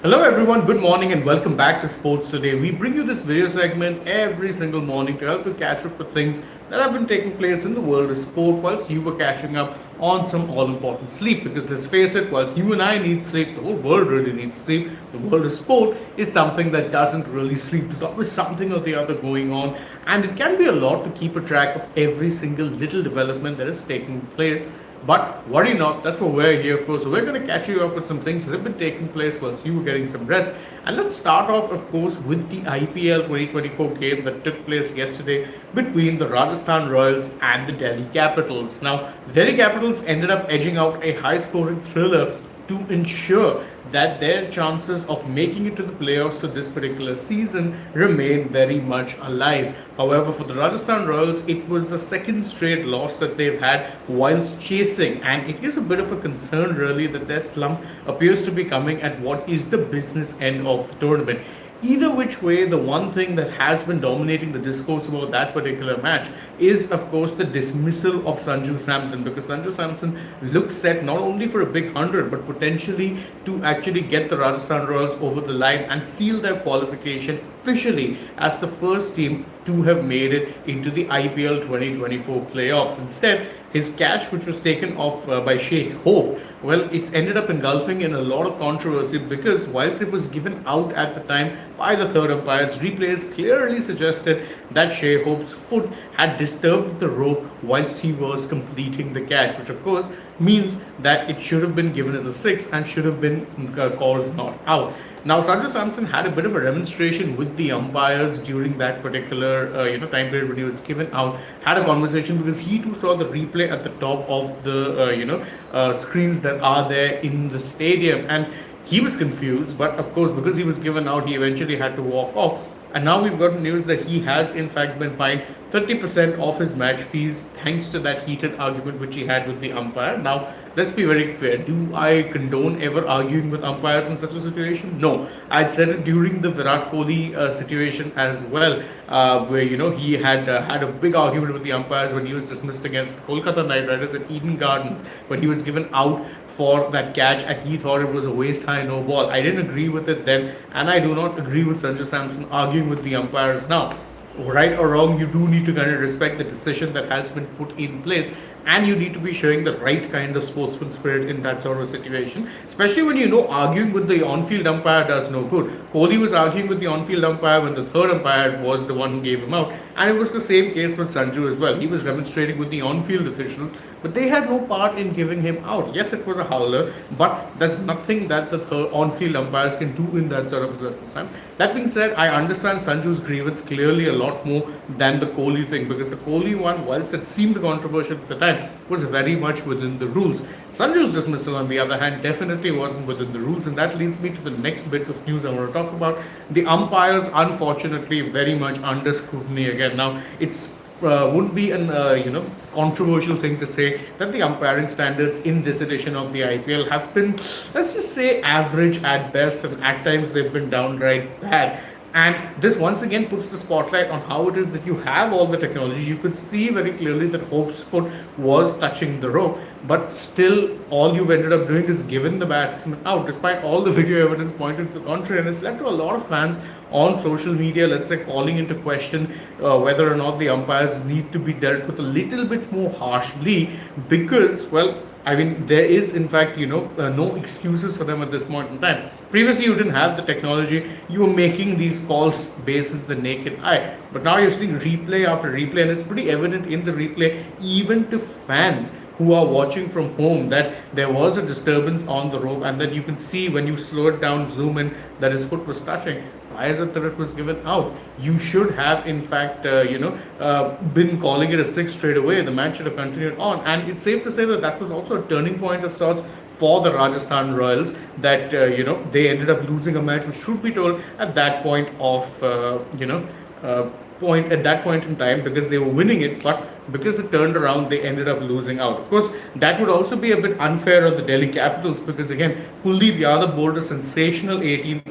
Hello everyone, good morning and welcome back to Sports Today. We bring you this video segment every single morning to help you catch up with things that have been taking place in the world of sport whilst you were catching up on some all-important sleep. Because let's face it, whilst you and I need sleep, the whole world really needs sleep. The world of sport is something that doesn't really sleep. There's always something or the other going on, and it can be a lot to keep a track of every single little development that is taking place. But worry not, that's what we're here for. So we're going to catch you up with some things that have been taking place whilst you were getting some rest. And let's start off, of course, with the IPL 2024 game that took place yesterday between the Rajasthan Royals and the Delhi Capitals. Now, the Delhi Capitals ended up edging out a high-scoring thriller to ensure that their chances of making it to the playoffs for this particular season remain very much alive. However, for the Rajasthan Royals, it was the second straight loss that they've had whilst chasing, and it is a bit of a concern really that their slump appears to be coming at what is the business end of the tournament. Either which way, the one thing that has been dominating the discourse about that particular match is, of course, the dismissal of Sanju Samson, because Sanju Samson looks set not only for a big 100 but potentially to actually get the Rajasthan Royals over the line and seal their qualification officially as the first team to have made it into the IPL 2024 playoffs. Instead, his catch, which was taken off by Shea Hope, well, it's ended up engulfing in a lot of controversy because whilst it was given out at the time by the third umpires, replays clearly suggested that Shea Hope's foot had disturbed the rope whilst he was completing the catch, which of course means that it should have been given as a 6 and should have been called not out. Now, Sanju Samson had a bit of a demonstration with the umpires during that particular time period when he was given out. Had a conversation because he too saw the replay at the top of the screens that are there in the stadium, and he was confused. But of course, because he was given out, he eventually had to walk off. And now we've got news that he has in fact been fined 30% of his match fees thanks to that heated argument which he had with the umpire. Now, let's be very fair. Do I condone ever arguing with umpires in such a situation? No. I'd said it during the Virat Kohli situation as well, where he had had a big argument with the umpires when he was dismissed against Kolkata Knight Riders at Eden Gardens, when he was given out for that catch and he thought it was a waist high no ball. I didn't agree with it then, and I do not agree with Sanju Samson arguing with the umpires now. Right or wrong, you do need to kind of respect the decision that has been put in place, and you need to be showing the right kind of sportsman spirit in that sort of situation, especially when arguing with the on-field umpire does no good. Kohli was arguing with the on-field umpire when the third umpire was the one who gave him out, and it was the same case with Sanju as well. He was demonstrating with the on-field officials, but they had no part in giving him out. Yes, it was a howler, but that's nothing that the on-field umpires can do in that sort of circumstance. That being said, I understand Sanju's grievance clearly a lot more than the Kohli thing, because the Kohli one, whilst it seemed controversial at the time, was very much within the rules. Sanju's dismissal, on the other hand, definitely wasn't within the rules, and that leads me to the next bit of news I want to talk about. The umpires, unfortunately, very much under scrutiny again. Now, it's would be an controversial thing to say that the umpiring standards in this edition of the IPL have been, let's just say, average at best, and at times they've been downright bad. And this once again puts the spotlight on how it is that you have all the technology. You could see very clearly that Hope's foot was touching the rope, but still all you've ended up doing is giving the batsman out, despite all the video evidence pointing to the contrary. And it's led to a lot of fans on social media, let's say, calling into question whether or not the umpires need to be dealt with a little bit more harshly, because, well, I mean, there is, in fact, no excuses for them at this point in time. Previously, you didn't have the technology. You were making these calls basis the naked eye. But now you're seeing replay after replay, and it's pretty evident in the replay, even to fans who are watching from home, that there was a disturbance on the rope, and that you can see when you slow it down, zoom in, that his foot was touching. Why is it that it was given out? You should have, in fact, been calling it a 6 straight away. The match should have continued on, and it's safe to say that that was also a turning point of sorts for the Rajasthan Royals, that they ended up losing a match which, should be told, at that point of in time, because they were winning it, but because it turned around, they ended up losing out. Of course, that would also be a bit unfair on the Delhi Capitals, because again, Kuldeep Yadav bowled a sensational 18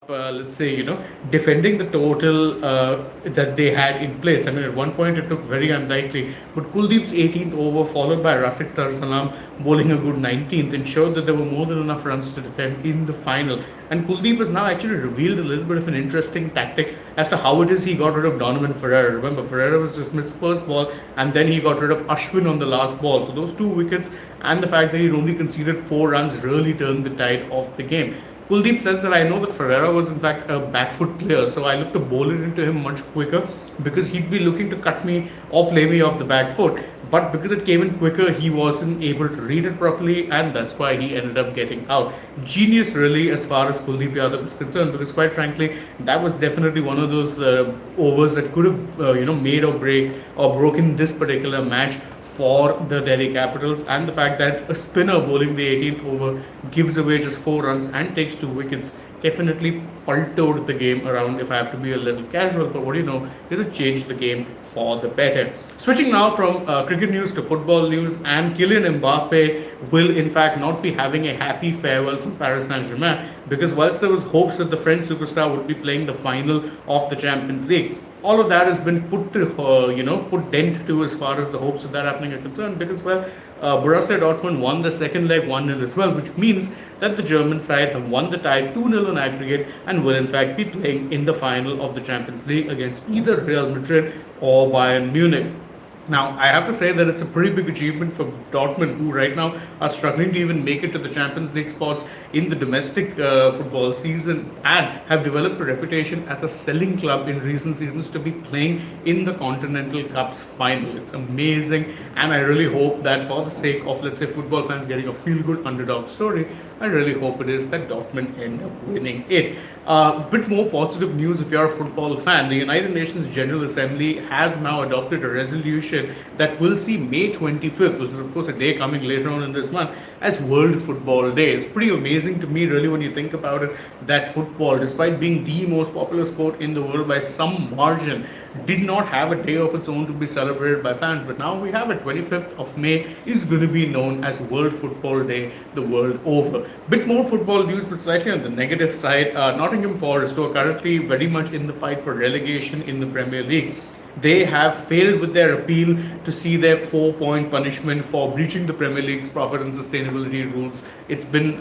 let's say, defending the total that they had in place. I mean, at one point it looked very unlikely, but Kuldeep's 18th over, followed by Razik Darsalam bowling a good 19th, ensured that there were more than enough runs to defend in the final. And Kuldeep has now actually revealed a little bit of an interesting tactic as to how it is he got rid of Donovan Ferreira. Remember, Ferreira was dismissed first ball, and then he got rid of Ashwin on the last ball. So those two wickets and the fact that he'd only conceded 4 runs really turned the tide of the game. Kuldeep says that I know that Ferreira was in fact a back foot player, so I looked to bowl it into him much quicker because he'd be looking to cut me or play me off the back foot. But because it came in quicker, he wasn't able to read it properly, and that's why he ended up getting out. Genius, really, as far as Kuldeep Yadav is concerned, because quite frankly, that was definitely one of those overs that could have, made or break or broken this particular match for the Delhi Capitals. And the fact that a spinner bowling the 18th over gives away just 4 runs and takes 2 wickets definitely paltoed the game around, if I have to be a little casual. But what do you know, it'll change the game for the better. Switching now from cricket news to football news, and Killian Mbapp will in fact not be having a happy farewell from Paris Saint-Germain, because whilst there was hopes that the French superstar would be playing the final of the Champions League, all of that has been put to put dent to as far as the hopes of that happening are concerned, because Borussia Dortmund won the second leg 1-0 as well, which means that the German side have won the tie 2-0 in aggregate and will in fact be playing in the final of the Champions League against either Real Madrid or Bayern Munich. Now, I have to say that it's a pretty big achievement for Dortmund, who right now are struggling to even make it to the Champions League spots in the domestic football season, and have developed a reputation as a selling club in recent seasons to be playing in the Continental Cup's final. It's amazing, and I really hope that for the sake of, let's say, football fans getting a feel-good underdog story, I really hope it is that Dortmund end up winning it. Bit more positive news if you're a football fan. The United Nations General Assembly has now adopted a resolution that will see May 25th, which is of course a day coming later on in this month, as World Football Day. It's pretty amazing to me, really, when you think about it, that football, despite being the most popular sport in the world by some margin, did not have a day of its own to be celebrated by fans. But now we have it. 25th of May is going to be known as World Football Day the world over. Bit more football news, but slightly on the negative side. Nottingham Forest, who are currently very much in the fight for relegation in the Premier League, they have failed with their appeal to see their 4-point punishment for breaching the Premier League's profit and sustainability rules. It's been,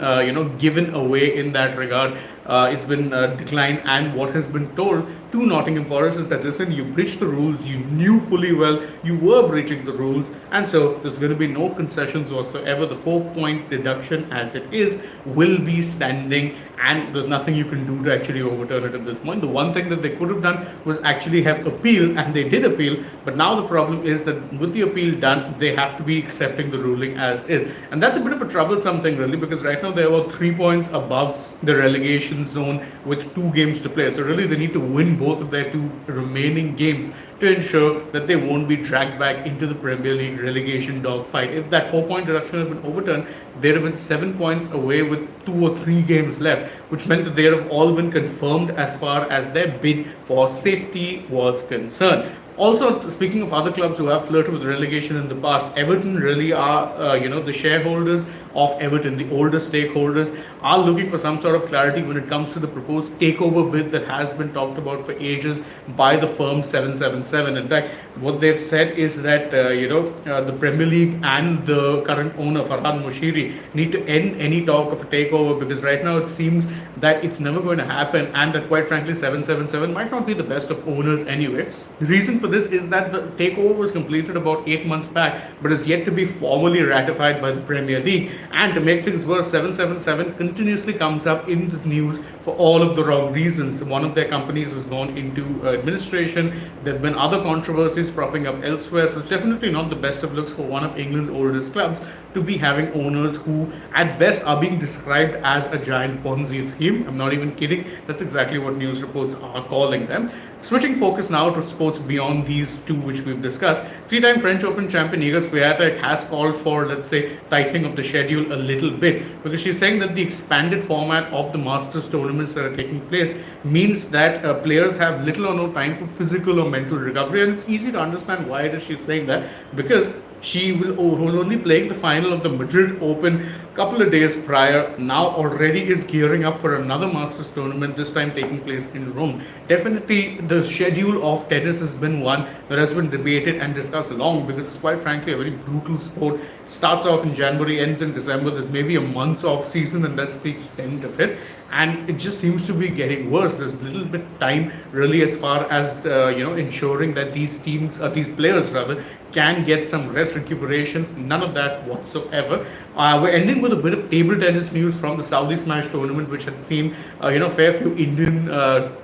given away in that regard. It's been declined, and what has been told to Nottingham Forest is that, listen, you breached the rules, you knew fully well you were breaching the rules, and so there's going to be no concessions whatsoever. The 4-point deduction as it is will be standing, and there's nothing you can do to actually overturn it at this point. The one thing that they could have done was actually have appeal, and they did appeal, but now the problem is that with the appeal done, they have to be accepting the ruling as is, and that's a bit of a troublesome thing, really, because right now they're about 3 points above the relegation zone with 2 games to play. So really they need to win both of their 2 remaining games to ensure that they won't be dragged back into the Premier League relegation dogfight. If that 4-point deduction had been overturned, they'd have been 7 points away with 2 or 3 games left, which meant that they'd have all been confirmed as far as their bid for safety was concerned. Also, speaking of other clubs who have flirted with relegation in the past, Everton really are, the shareholders of Everton, the older stakeholders, are looking for some sort of clarity when it comes to the proposed takeover bid that has been talked about for ages by the firm 777. In fact, what they've said is that, the Premier League and the current owner, Farhad Moshiri, need to end any talk of a takeover, because right now it seems that it's never going to happen, and that quite frankly 777 might not be the best of owners anyway. The reason for this is that the takeover was completed about 8 months back, but is yet to be formally ratified by the Premier League. And to make things worse, 777 continuously comes up in the news for all of the wrong reasons. One of their companies has gone into administration. There have been other controversies propping up elsewhere, so it's definitely not the best of looks for one of England's oldest clubs to be having owners who at best are being described as a giant Ponzi scheme. I'm not even kidding. That's exactly what news reports are calling them. Switching focus now to sports beyond these 2 which we've discussed. 3-time French Open champion Iga Swiatek has called for, let's say, tightening of the schedule a little bit, because she's saying that the expanded format of the Masters tournaments that are taking place means that players have little or no time for physical or mental recovery. And it's easy to understand why it is she's saying that, because who was only playing the final of the Madrid Open a couple of days prior, now already is gearing up for another Masters tournament, this time taking place in Rome. Definitely, the schedule of tennis has been one that has been debated and discussed long, because it's quite frankly a very brutal sport. It starts off in January, ends in December. There's maybe a month's off season, and that's the extent of it. And it just seems to be getting worse. There's little bit time really as far as ensuring that these teams, these players rather, can get some rest, recuperation. None of that whatsoever. We're ending with a bit of table tennis news from the Saudi Smash tournament, which had seen fair few Indian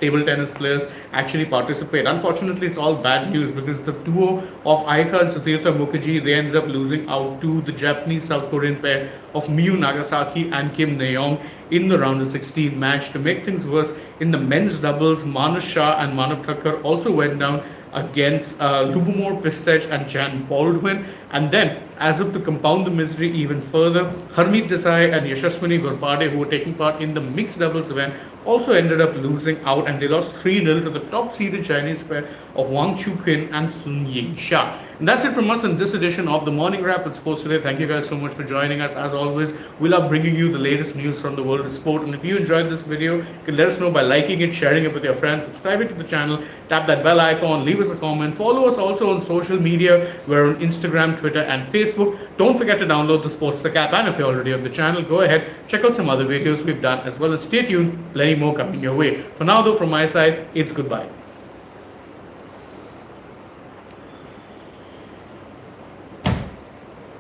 table tennis players actually participate. Unfortunately, it's all bad news, because the duo of Aika and Satirtha Mukherjee, they ended up losing out to the Japanese South Korean pair of Miyu Nagasaki and Kim Naeong in the round of 16 match. To make things worse, in the men's doubles, Manas Shah and Manav Thakkar also went down against Lubomir Pistech and Jan Baldwin. And then, as if to compound the misery even further, Harmeet Desai and Yashaswini Gurpade, who were taking part in the mixed doubles event, also ended up losing out, and they lost 3-0 to the top-seeded Chinese pair of Wang Chuqin and Sun Ying Sha. And that's it from us in this edition of the Morning Wrap with Sports Today. Thank you guys so much for joining us. As always, we love bringing you the latest news from the world of sport. And if you enjoyed this video, you can let us know by liking it, sharing it with your friends, subscribing to the channel, tap that bell icon, leave us a comment, follow us also on social media. We're on Instagram, Twitter, and Facebook. Don't forget to download the Sports app, and if you're already on the channel, go ahead, check out some other videos we've done as well, and stay tuned, plenty more coming your way. For now though, from my side, it's goodbye.